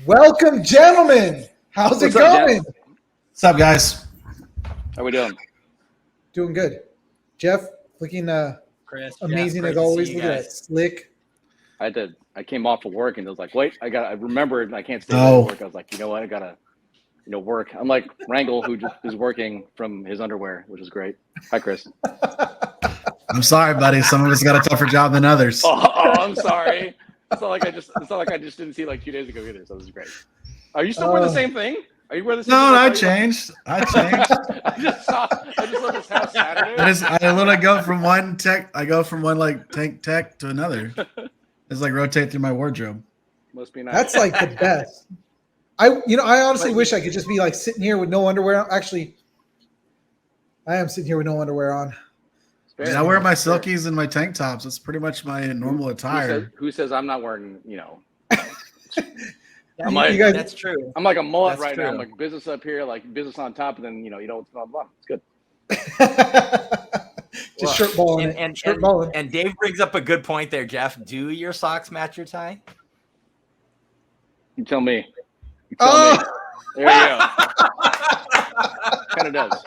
Welcome, gentlemen. How's it going? What's up, guys? How we doing? Doing good. Jeff, looking Chris, amazing Jeff, as great to always. see you Look at that guys. slick. I came off of work and I was like, wait, I remembered and I can't stay Oh. at work. I was like, you know what? I gotta, work. I'm like Rangel, who just is working from his underwear, which is great. Hi, Chris. I'm sorry, buddy. Some of us got a tougher job than others. Oh, I'm sorry. It's not like I just didn't see like 2 days ago either. So this is great. Are you still wearing the same thing? Are you wearing the same No, thing? I changed. I just left this house Saturday. I literally go from one like tank tech to another. It's like rotate through my wardrobe. Must be nice. That's like the best. I honestly wish I could just be like sitting here with no underwear on. Actually, I am sitting here with no underwear on. I wear my silkies and my tank tops. It's pretty much my normal attire. Who says I'm not wearing, I'm like, you guys, That's true. I'm like a mullet That's right now. true. I'm like business up here, like business on top, and then you know what's going on the bottom. It's good. just shirt balling. Shirt balling. And Dave brings up a good point there, Jeff. Do your socks match your tie? You tell me. You tell me. There you go. Kind of does.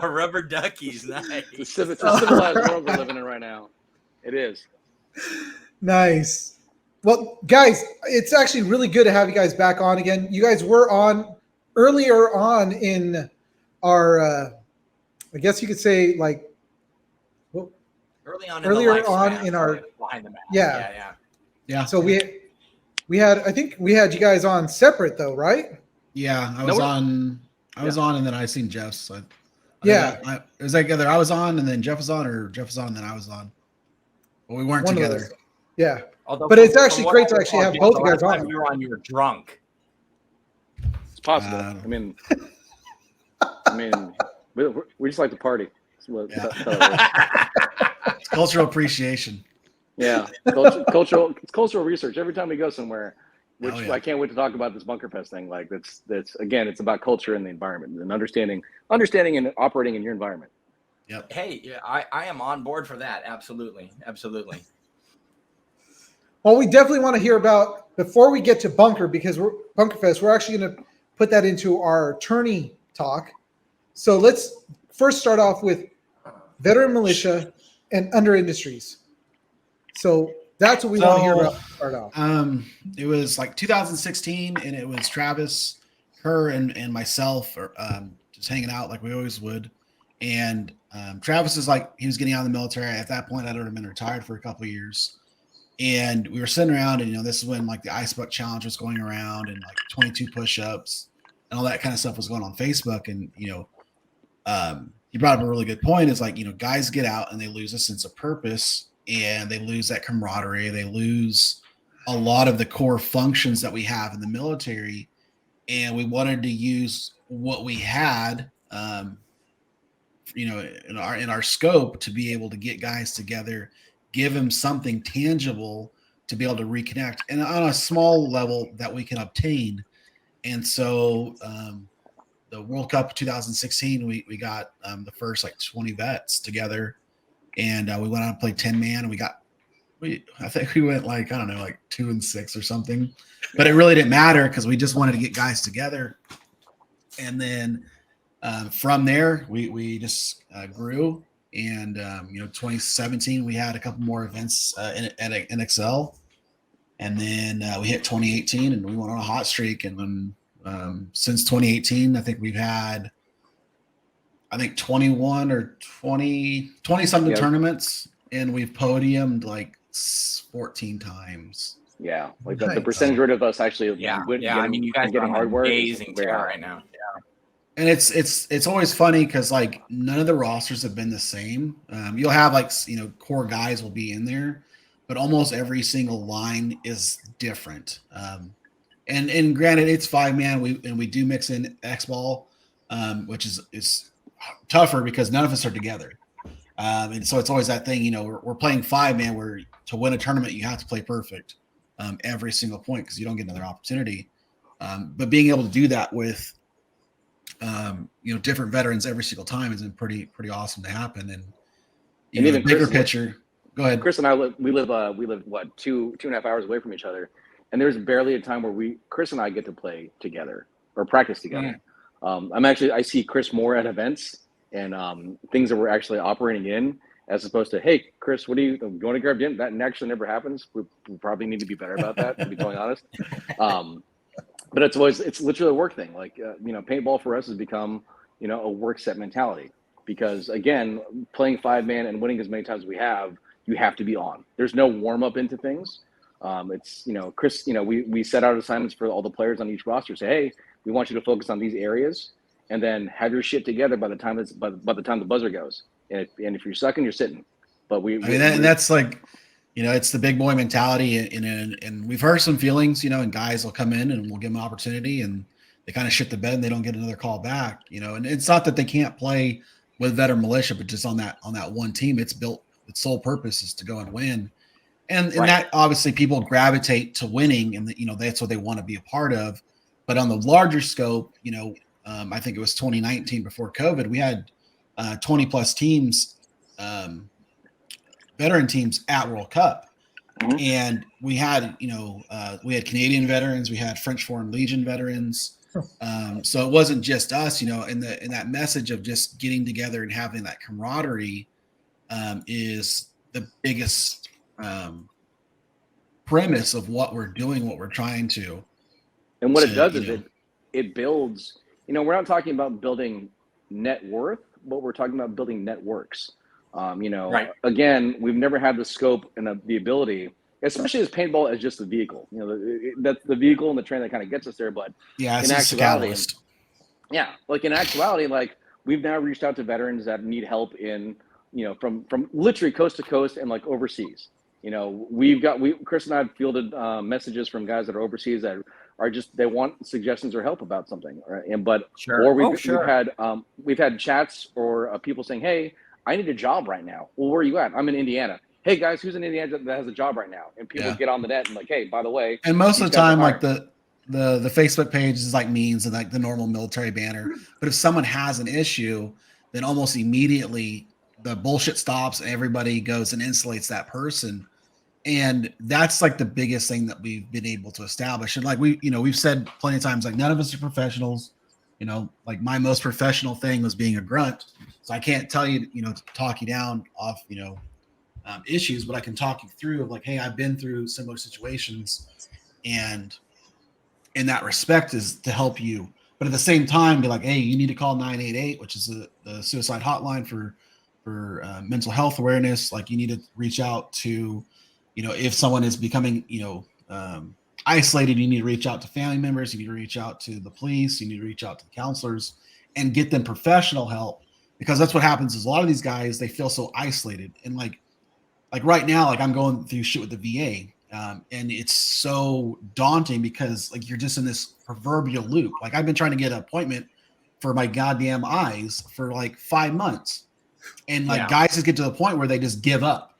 Rubber duckies, nice. It's a civilized world we're living in right now. It is. Nice. Well, guys, it's actually really good to have you guys back on again. You guys were on earlier on in our, I guess you could say, like, Earlier on in our behind the mat. Yeah. So we had, I think we had you guys on separate though, right? Yeah, I was on, and then I seen Jeff's. So Yeah. It was like either I was on and then Jeff was on, or Jeff was on and then I was on. But we weren't One of together. those. Yeah. Although But it's from actually what great to I actually recall, have both the you guys last time on. You were on. You were drunk. It's possible. I mean, we just like to party. That's how it works. Cultural appreciation. Yeah, it's cultural research. Every time we go somewhere, which I can't wait to talk about this Bunker Fest thing. Like that's again, it's about culture and the environment and understanding and operating in your environment. Yep. Hey, yeah, I am on board for that. Absolutely. Well, we definitely want to hear about, before we get to Bunker, because we're Bunker Fest, we're actually going to put that into our tourney talk. So let's first start off with Veteran Militia and Undr Industries. So that's what we want to hear about to start off. It was like 2016, and it was Travis, her, and myself, just hanging out like we always would. And Travis is like, he was getting out of the military. At that point, I'd already been retired for a couple of years. And we were sitting around, and this is when like the Ice Bucket Challenge was going around, and like 22 push-ups and all that kind of stuff was going on Facebook. And he brought up a really good point. Is like, guys get out and they lose a sense of purpose, and they lose that camaraderie. They lose a lot of the core functions that we have in the military. And we wanted to use what we had, in our scope to be able to get guys together, give them something tangible to be able to reconnect, and on a small level that we can obtain. And so the World Cup 2016, we got the first like 20 vets together, and we went out and played 10-man, and I think we went like, I don't know, like 2-6 or something, but it really didn't matter because we just wanted to get guys together. And then from there, we just grew. And 2017 we had a couple more events at NXL, and then we hit 2018 and we went on a hot streak. And then since 2018, I think we've had 21 or 20 something tournaments, and we've podiumed like 14 times. Yeah, like the percentage rate of us actually. I mean, you guys are hard work. Amazing right now. And it's always funny because like none of the rosters have been the same. You'll have like core guys will be in there, but almost every single line is different. And granted, it's 5-man. We do mix in X-ball, which is tougher because none of us are together. And so it's always that thing. We're playing 5-man where to win a tournament you have to play perfect every single point because you don't get another opportunity. But being able to do that with different veterans every single time has been pretty awesome to happen. And even bigger picture. Go ahead. Chris and I we live what 2.5 hours away from each other, and there's barely a time where Chris and I get to play together or practice together. I see Chris more at events and things that we're actually operating in, as opposed to, hey, Chris, what are you going to grab gin? That actually never happens. We probably need to be better about that, to be totally honest. But it's literally a work thing. Like, paintball for us has become, a work set mentality, because again, playing 5-man and winning as many times as we have, you have to be on. There's no warm up into things. Chris, we set out assignments for all the players on each roster. Say, hey, we want you to focus on these areas, and then have your shit together by the time the buzzer goes. And if you're sucking, you're sitting. But that's like, it's the big boy mentality, and we've heard some feelings, and guys will come in and we'll give them an opportunity, and they kind of shit the bed and they don't get another call back, and it's not that they can't play with Veteran Militia, but just on that one team, its sole purpose is to go and win. And that obviously people gravitate to winning, and that's what they want to be a part of. But on the larger scope, I think it was 2019 before COVID, we had 20 plus teams, veteran teams at World Cup. And we had, we had Canadian veterans, we had French Foreign Legion veterans. So it wasn't just us, in that message of just getting together and having that camaraderie is the biggest premise of what we're doing, what we're trying to. And what it does is it builds, we're not talking about building net worth, but we're talking about building networks. Again, we've never had the scope and the ability, especially as paintball, as just a vehicle. That's the vehicle and the train that kind of gets us there. But it's just a catalyst. In actuality, like, we've now reached out to veterans that need help in, from literally coast to coast and like overseas. Chris and I have fielded messages from guys that are overseas that are just, they want suggestions or help about something, right? We've had chats or people saying, hey, I need a job right now. Well, where are you at? I'm in Indiana. Hey guys, who's in Indiana that has a job right now? And people get on the net and like, hey, by the way. And most of the time, like the Facebook page is like memes and like the normal military banner. But if someone has an issue, then almost immediately the bullshit stops and everybody goes and insulates that person. And that's like the biggest thing that we've been able to establish. And like we've said plenty of times, like, none of us are professionals. Like my most professional thing was being a grunt. So I can't tell you, to talk you down off, issues, but I can talk you through of like, hey, I've been through similar situations, and in that respect is to help you. But at the same time, be like, hey, you need to call 988, which is the suicide hotline for mental health awareness. Like, you need to reach out to, if someone is becoming, isolated, you need to reach out to family members. You need to reach out to the police. You need to reach out to the counselors and get them professional help, because that's what happens is a lot of these guys, they feel so isolated. And like right now, like I'm going through shit with the VA, and it's so daunting because like you're just in this proverbial loop. Like, I've been trying to get an appointment for my goddamn eyes for like 5 months, and like guys just get to the point where they just give up.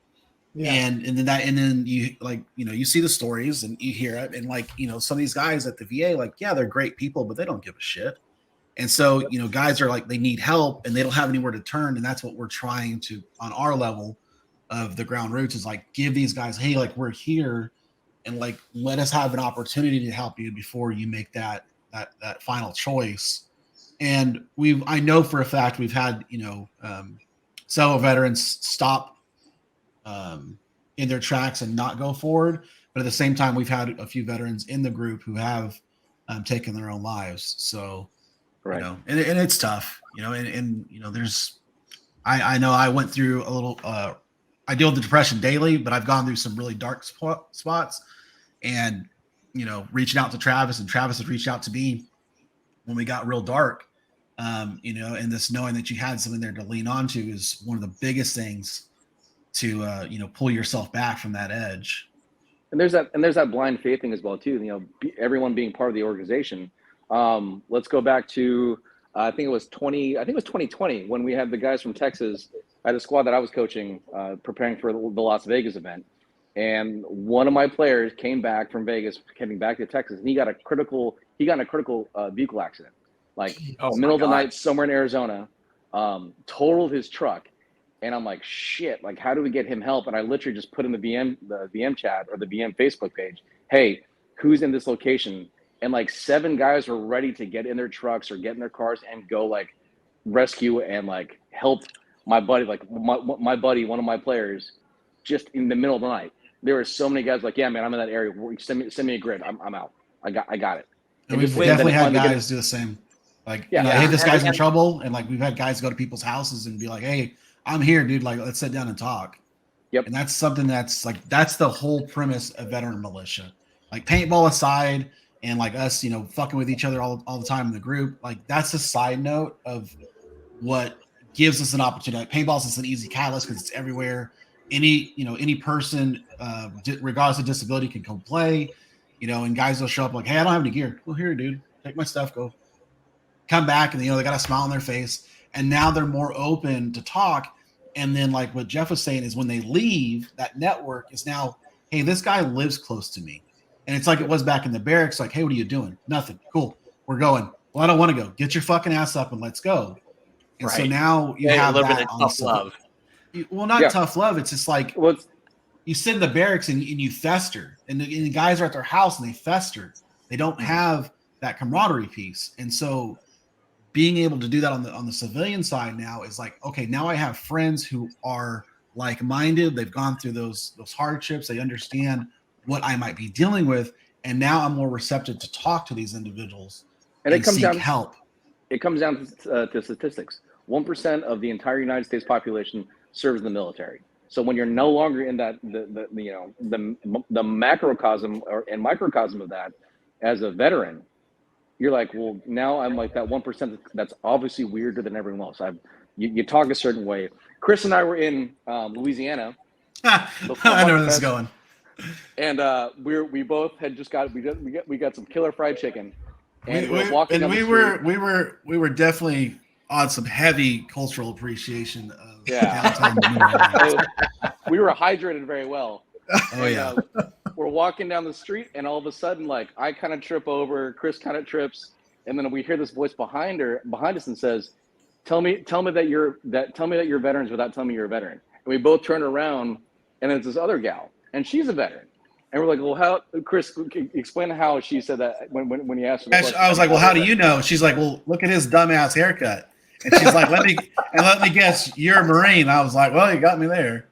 And then you like, you see the stories and you hear it, and like, some of these guys at the VA, like, they're great people, but they don't give a shit. And so, guys are like, they need help and they don't have anywhere to turn. And that's what we're trying to, on our level of the ground roots, is like, give these guys, hey, like, we're here, and like, let us have an opportunity to help you before you make that final choice. And I know for a fact we've had, several veterans stop in their tracks and not go forward. But at the same time, we've had a few veterans in the group who have taken their own lives. So, and it's tough, and there's, I know I went through a little, I deal with the depression daily, but I've gone through some really dark spots, and, reaching out to Travis, and Travis has reached out to me when we got real dark, and this knowing that you had something there to lean onto is one of the biggest things to pull yourself back from that edge. And there's that blind faith thing as well too. Everyone being part of the organization. Let's go back to I think it was 2020 when we had the guys from Texas. I had a squad that I was coaching, preparing for the Las Vegas event, and one of my players came back from Vegas, coming back to Texas, and he got in a critical vehicle accident, like middle of the night somewhere in Arizona, totaled his truck. And I'm like, shit, like, how do we get him help? And I literally just put in the VM chat or the VM Facebook page, hey, who's in this location, and like 7 guys were ready to get in their trucks or get in their cars and go like rescue and like help my buddy, like my buddy, one of my players, just in the middle of the night. There were so many guys like, yeah, man, I'm in that area. Send me a grid. I'm out. I got it. And we've just- definitely had finally guys do the same. Like, Yeah. hey, this guy's in And- trouble, and like we've had guys go to people's houses and be like, hey, I'm here, dude. Like, let's sit down and talk. Yep. And that's something that's like that's the whole premise of Veteran Militia. Like paintball aside, and like us, you know, fucking with each other all the time in the group. Like that's a side note of what gives us an opportunity. Like, paintball is just an easy catalyst because it's everywhere. Any person, regardless of disability, can come play. You know, and guys will show up like, hey, I don't have any gear. Well, here, dude, take my stuff, go. Come back, and they got a smile on their face, and now they're more open to talk. And then, like what Jeff was saying, is when they leave, that network is now, hey, this guy lives close to me, and it's like it was back in the barracks. Like, hey, what are you doing? Nothing. Cool. We're going. Well, I don't want to go. Get your fucking ass up and let's go. And so Right. now you a have little bit that of on tough the love. Well, not Yeah. tough love. It's just like Well, you sit in the barracks and you fester, and the guys are at their house and they fester. They don't have that camaraderie piece, and so being able to do that on the civilian side now is like, okay, now I have friends who are like-minded. They've gone through those hardships. They understand what I might be dealing with, and now I'm more receptive to talk to these individuals and it comes seek down help. It comes down to statistics. 1% of the entire United States population serves in the military. So when you're no longer in that the macrocosm and microcosm of that as a veteran, you're like, well, now I'm like that 1% that's obviously weirder than everyone else. You talk a certain way. Chris and I were in Louisiana, I know where this is going. and we both had just we got some killer fried chicken, and we we're walking down the street. we were definitely on some heavy cultural appreciation of Yeah. downtown. So we were hydrated very well. Oh yeah. We're walking down the street, and all of a sudden, like, I kind of trip over, Chris kind of trips, and then we hear this voice behind us and says, tell me that you're veterans without telling me you're a veteran. And we both turn around, and it's this other gal, and she's a veteran. And we're like, well, how, Chris, explain how she said that when you asked her the question. I was like, well, how do you know? She's like, well, look at his dumbass haircut. And she's like, let me guess, you're a Marine. I was like, well, you got me there.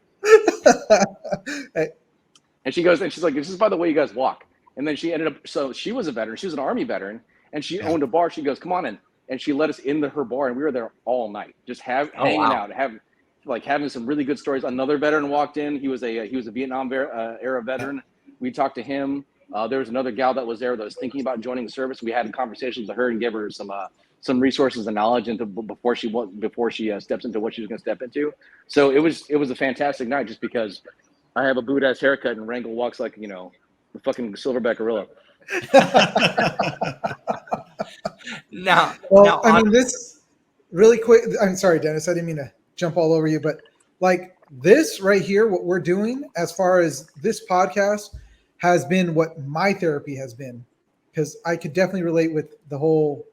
And she goes, and she's like, this is by the way you guys walk. And then she ended up, so she was a veteran. She was an Army veteran, and she owned a bar. She goes, come on in. And she let us into her bar, and we were there all night, just hanging out, having some really good stories. Another veteran walked in. He was a Vietnam era veteran. We talked to him. There was another gal that was there that was thinking about joining the service. We had conversations with her and gave her some resources and knowledge into before she steps into what she was going to step into. So it was a fantastic night, just because I have a boot ass haircut and Rangel walks like, you know, the fucking silverback gorilla. Now, I mean, this really quick. I'm sorry, Dennis. I didn't mean to jump all over you, but like this right here, what we're doing as far as this podcast has been what my therapy has been, because I could definitely relate with the whole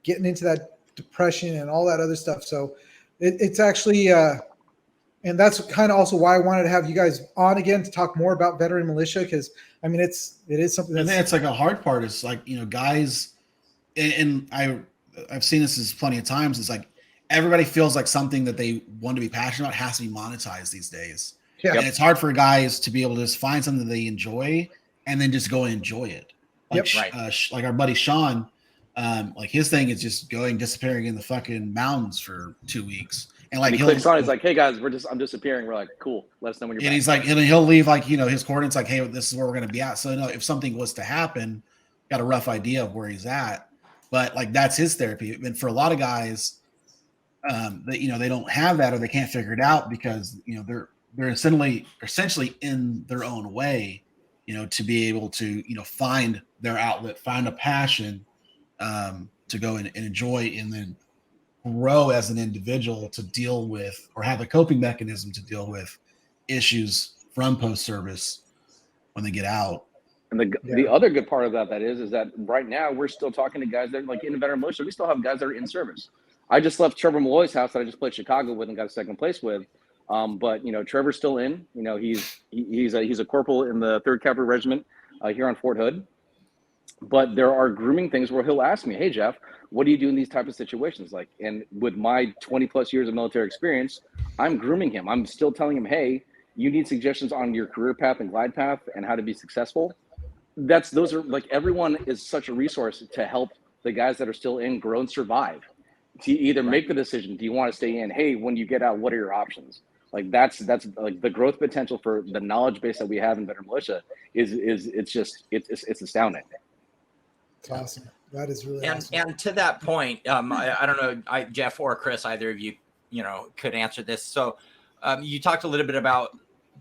getting into that depression and all that other stuff. So it's actually, and that's kind of also why I wanted to have you guys on again to talk more about Veteran Militia, because I mean, it is something. I think it's like a hard part is like, you know, guys, and I've seen this plenty of times. It's like everybody feels like something that they want to be passionate about has to be monetized these days. Yeah. And it's hard for guys to be able to just find something they enjoy and then just go and enjoy it. Like, Yep. Like our buddy Sean, like his thing is just disappearing in the fucking mountains for 2 weeks. And like he clicks on, he's like, hey guys, I'm disappearing. We're like, cool, let us know when you're back. And he's like, and he'll leave like, you know, his coordinates like, hey, this is where we're going to be at. So no, if something was to happen, got a rough idea of where he's at. But like that's his therapy. And for a lot of guys, that, you know, they don't have that or they can't figure it out because, you know, they're essentially in their own way, you know, to be able to, you know, find their outlet, find a passion to go and enjoy, and then grow as an individual to deal with or have a coping mechanism to deal with issues from post-service when they get out. And the other good part of that is that right now we're still talking to guys that are like in the Veteran Militia. We still have guys that are in service. I just left Trevor Malloy's house that I just played Chicago with and got a second place with. But you know, Trevor's still in. You know, he's a corporal in the 3rd Cavalry Regiment. here on Fort Hood. But there are grooming things where he'll ask me, "Hey Jeff, what do you do in these type of situations?" Like, and with my 20 plus years of military experience, I'm grooming him. I'm still telling him, "Hey, you need suggestions on your career path and glide path and how to be successful." Those are like, everyone is such a resource to help the guys that are still in grow and survive. To either make the decision, do you want to stay in? Hey, when you get out, what are your options? Like that's like the growth potential for the knowledge base that we have in Veteran Militia is it's astounding. It's awesome. That is really And awesome. and to that point, I don't know, Jeff or Chris, either of you, could answer this. So you talked a little bit about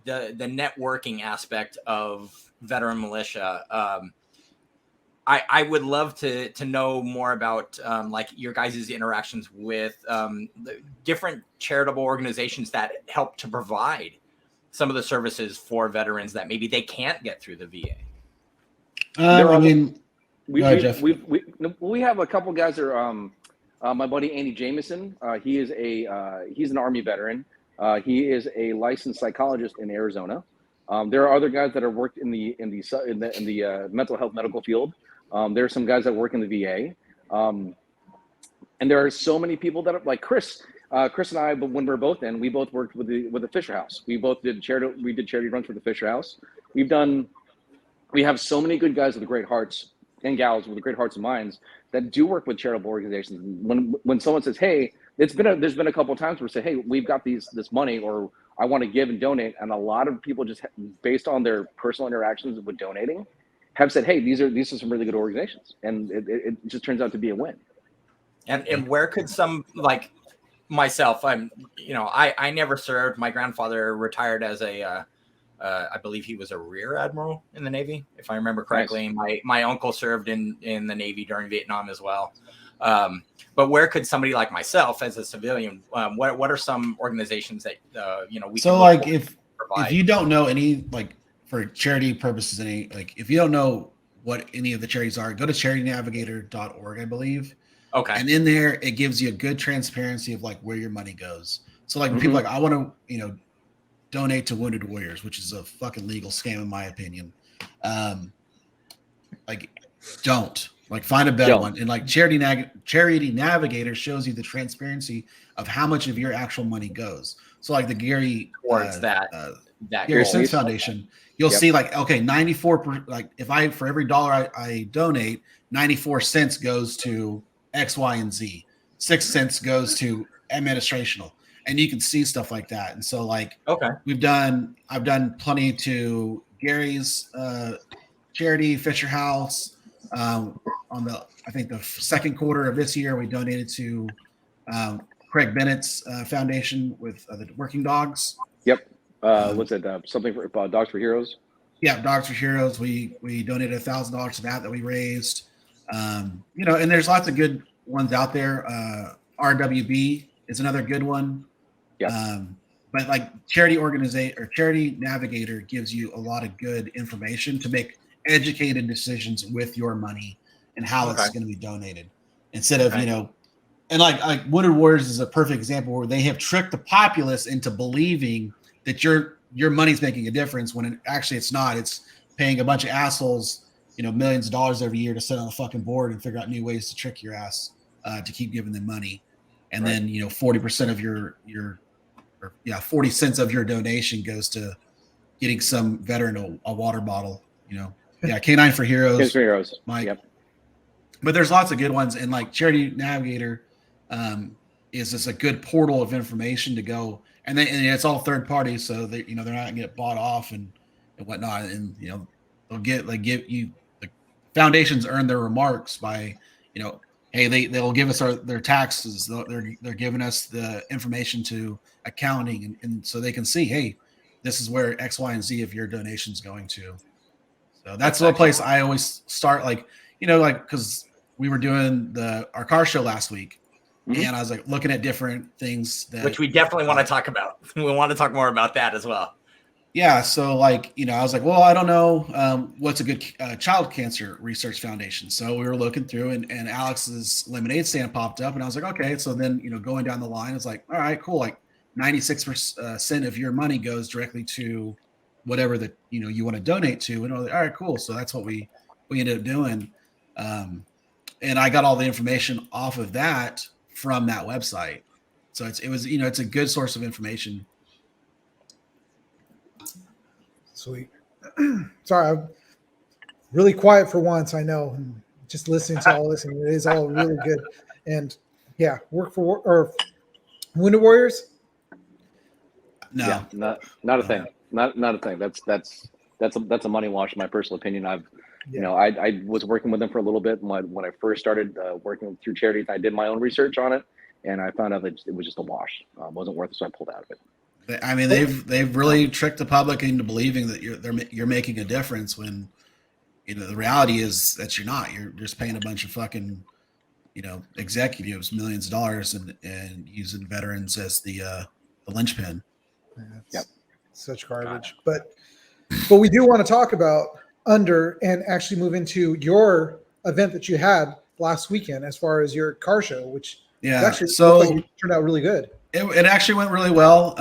the networking aspect of Veteran Militia. I would love to know more about like your guys' interactions with the different charitable organizations that help to provide some of the services for veterans that maybe they can't get through the VA. We have a couple guys that are my buddy Andy Jameson. He's an Army veteran. He is a licensed psychologist in Arizona. There are other guys that have worked in the mental health medical field. There are some guys that work in the VA, and there are so many people that are like Chris. Chris and I, but when we were both in, we both worked with the Fisher House. We both did charity runs for the Fisher House. We have so many good guys with great hearts and gals with great hearts and minds that do work with charitable organizations. When someone says, "Hey," there's been a couple of times where we say, "Hey, we've got this money," or "I want to give and donate," and a lot of people just based on their personal interactions with donating have said, "Hey, these are some really good organizations," and it just turns out to be a win. And where could some, like myself, I never served. My grandfather retired as I believe he was a rear admiral in the Navy, if I remember correctly. Nice. My uncle served in the Navy during Vietnam as well. But where could somebody like myself as a civilian, what are some organizations that, we so can like if provide? you don't know any, like for charity purposes, if you don't know what any of the charities are, go to charitynavigator.org, I believe. Okay. And in there, it gives you a good transparency of like where your money goes. So like when people are like, I want to, donate to Wounded Warriors, which is a fucking legal scam in my opinion. Don't find a better one. And like Charity Navigator shows you the transparency of how much of your actual money goes. So like the Gary Gary Sense Foundation, you'll see like, okay, 94, like if for every dollar I donate, 94 cents goes to X, Y, and Z. 6 cents goes to administrational. And you can see stuff like that. And so like, okay, I've done plenty to Gary's charity, Fisher House. I think the second quarter of this year, we donated to Craig Bennett's foundation with the working dogs. Yep. What's it? Something for Dogs for Heroes. Yeah, Dogs for Heroes. We donated $1,000 to that we raised. And there's lots of good ones out there. RWB is another good one. Yeah. But like Charity Navigator gives you a lot of good information to make educated decisions with your money and how it's going to be donated instead of, and like Wounded Warriors is a perfect example where they have tricked the populace into believing that your money's making a difference when actually it's not. It's paying a bunch of assholes, millions of dollars every year to sit on the fucking board and figure out new ways to trick your ass to keep giving them money. And then, 40% of 40 cents of your donation goes to getting some veteran a water bottle, K9 for Heroes. Mike. Yep. But there's lots of good ones. And like Charity Navigator is just a good portal of information to go. And it's all third party. So they, they're not going to get bought off and whatnot. And, they'll give you, the foundations earn their remarks by, hey, they'll give us their taxes. They're giving us the information to accounting, and so they can see, hey, this is where X, Y, and Z of your donation's going to. So that's the place I always start, because we were doing our car show last week, and I was like looking at different things which we definitely want to talk about. We want to talk more about that as well. Yeah. So I was like, well, I don't know what's a good child cancer research foundation. So we were looking through and Alex's lemonade stand popped up and I was like, okay. So then, going down the line, it's like, all right, cool. Like 96% of your money goes directly to whatever that you want to donate to. And I was like, all right, cool. So that's what we ended up doing. And I got all the information off of that from that website. So it's a good source of information. Sweet. Sorry, I'm really quiet for once. I know. I'm just listening to all this, and it is all really good. And yeah, work for or Wounded Warriors. No, Yeah, not a thing. Not a thing. That's a money wash. In my personal opinion. I was working with them for a little bit when I first started working through charities. I did my own research on it, and I found out that it was just a wash. It wasn't worth it, so I pulled out of it. I mean, they've really tricked the public into believing that you're making a difference when the reality is that you're not. You're just paying a bunch of fucking executives millions of dollars and using veterans as the linchpin. Yep. Such garbage. But we do want to talk about Undr and actually move into your event that you had last weekend as far as your car show, which actually looked like it turned out really good. It actually went really well.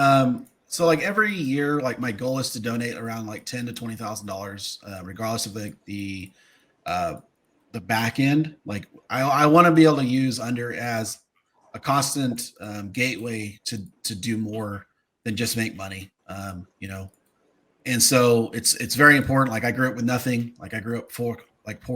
So like every year, like my goal is to donate around like $10,000 to $20,000, regardless of the back end. Like I want to be able to use Undr as a constant gateway to do more than just make money. And so it's very important. Like I grew up with nothing. Like I grew up poor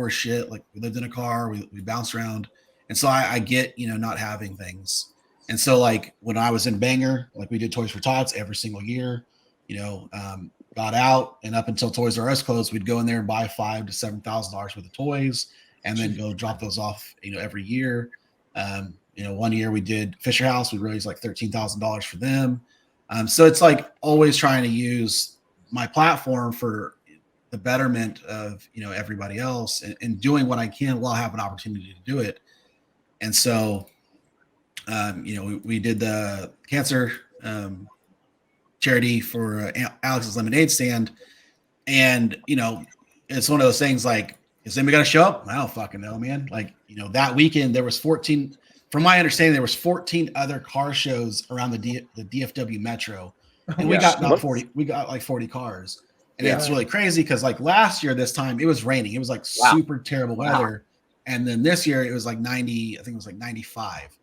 as shit. Like we lived in a car, we bounced around. And so I get, not having things. And so like when I was in Bangor, like we did Toys for Tots every single year, got out and up until Toys R Us closed, we'd go in there and buy $5,000 to $7,000 worth of toys and then go drop those off, every year. One year we did Fisher House. We raised like $13,000 for them. So it's like always trying to use my platform for the betterment of, everybody else and doing what I can while I have an opportunity to do it. And so, we did the cancer charity for Alex's Lemonade Stand. And, it's one of those things like, is anybody going to show up? I don't fucking know, man. Like, that weekend there was 14, from my understanding, there was 14 other car shows around the DFW Metro. And we got about 40, we got like 40 cars. And it's really crazy because like last year, this time it was raining. It was like super terrible weather. And then this year it was like 90, I think it was like 95.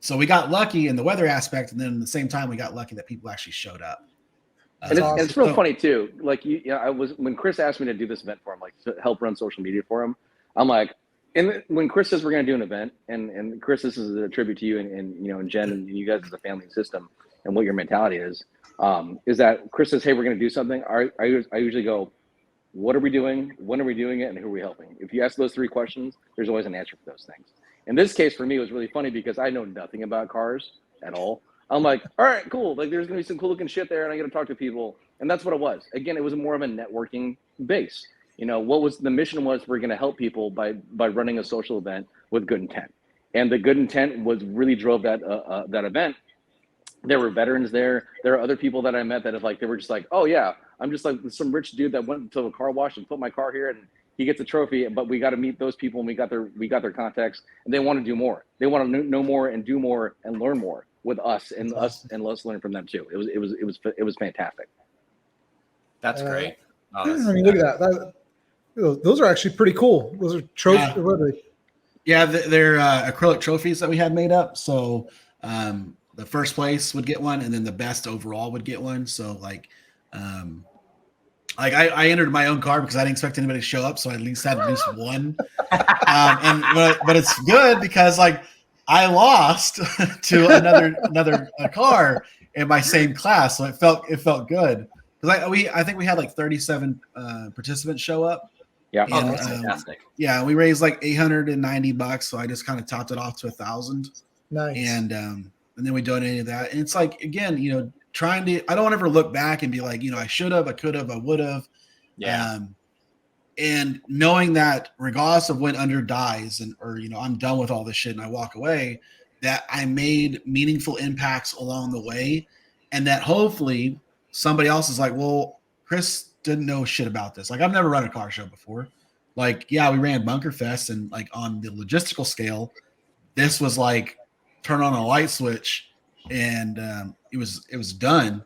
So we got lucky in the weather aspect. And then at the same time, we got lucky that people actually showed up. And it's real funny too. Like when Chris asked me to do this event for him, like to help run social media for him, I'm like, and when Chris says we're going to do an event, and Chris, this is a tribute to you and Jen and you guys as a family system and what your mentality is that Chris says, hey, we're going to do something. I usually go, what are we doing? When are we doing it? And who are we helping? If you ask those three questions, there's always an answer for those things. In this case, for me, it was really funny because I know nothing about cars at all. I'm like, all right, cool. Like there's going to be some cool looking shit there and I got to talk to people. And that's what it was. Again, it was more of a networking base. What was the mission was we're going to help people by running a social event with good intent. And the good intent was really drove that event. There were veterans there. There are other people that I met that they were just like, oh yeah, I'm just like some rich dude that went to a car wash and put my car here and he gets a trophy, but we got to meet those people and we got their contacts and they want to do more. They want to know more and do more and learn more with us and let's learn from them too. It was fantastic. That's great. I mean, look at that. Those are actually pretty cool. Those are trophies. Yeah. What are they? Yeah, they're acrylic trophies that we had made up. So the first place would get one, and then the best overall would get one. So I entered my own car because I didn't expect anybody to show up, so I at least had one. But it's good because I lost to another car in my same class, so it felt good because I think we had 37 participants show up. Yeah, and, that's fantastic. Yeah, we raised $890, so I just kind of topped it off to 1,000. Nice. And then we donated that, and it's again, trying to. I don't ever look back and be like, I should have, I could have, I would have. Yeah. And knowing that regardless of when Undr dies or I'm done with all this shit and I walk away, that I made meaningful impacts along the way, and that hopefully somebody else is like, well, Chris didn't know shit about this. I've never run a car show before. We ran Bunker Fest, and on the logistical scale, this was turn on a light switch and it was done.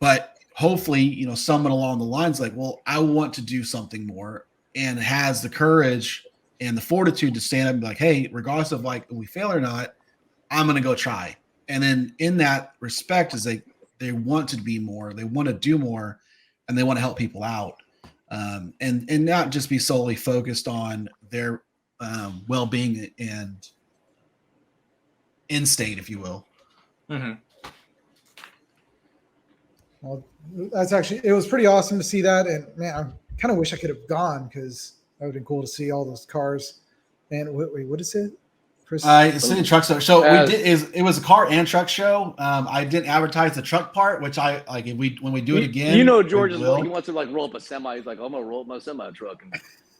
But hopefully, you know, someone along the lines like, well, I want to do something more, and has the courage and the fortitude to stand up and be like, hey, regardless of like if we fail or not, I'm going to go try. And then in that respect is they want to be more, they want to do more, and they want to help people out. And not just be solely focused on their well-being and end state, if you will. Mm-hmm. Well, that's actually, it was pretty awesome to see that. And man, I kind of wish I could have gone, because that would have been cool to see all those cars. And wait, what is it? Chris? It's a truck show. So it was a car and truck show. I didn't advertise the truck part, which I like. When we do it again, you know, George is like, he wants to like roll up a semi. He's like, I'm gonna roll up my semi truck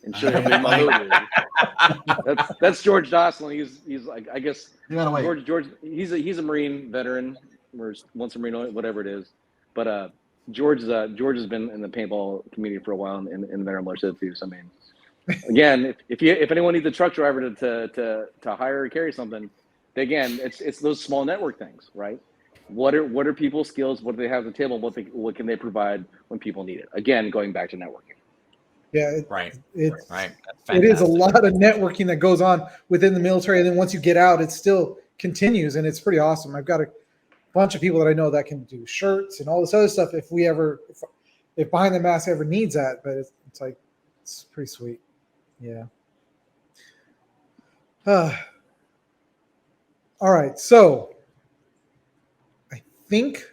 and show you my movie. That's George Dosselin. He's like, I guess George. He's a Marine veteran, or once a Marine, whatever it is. But George has been in the paintball community for a while in the Veteran Militia too. So I mean, again, if anyone needs a truck driver to hire or carry something, again, it's those small network things, right? What are people's skills? What do they have at the table? What can they provide when people need it? Again, going back to networking. Yeah, right. It is a lot of networking that goes on within the military, and then once you get out, it still continues, and it's pretty awesome. I've got a bunch of people that I know that can do shirts and all this other stuff if Behind the Mask ever needs that. But it's like, it's pretty sweet. Yeah. All right. So I think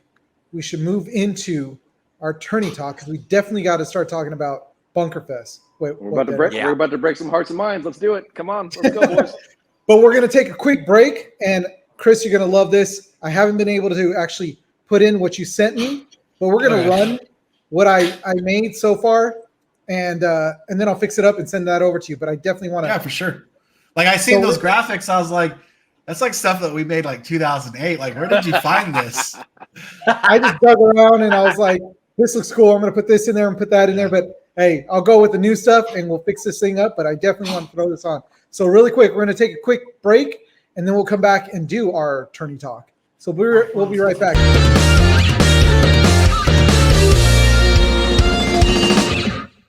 we should move into our tourney talk, because we definitely got to start talking about Bunker Fest. We're about to break some hearts and minds. Let's do it. Come on. Let's go, boys. But we're going to take a quick break. And Chris, you're going to love this. I haven't been able to actually put in what you sent me, but we're going to run what I made so far. And then I'll fix it up and send that over to you. But I definitely want to. Yeah, for sure. Like, I seen those graphics. I was like, that's like stuff that we made like 2008. Like, where did you find this? I just dug around and I was like, this looks cool. I'm going to put this in there and put that in there. But hey, I'll go with the new stuff and we'll fix this thing up. But I definitely want to throw this on. So really quick, we're going to take a quick break, and then we'll come back and do our tourney talk. So we'll be right back.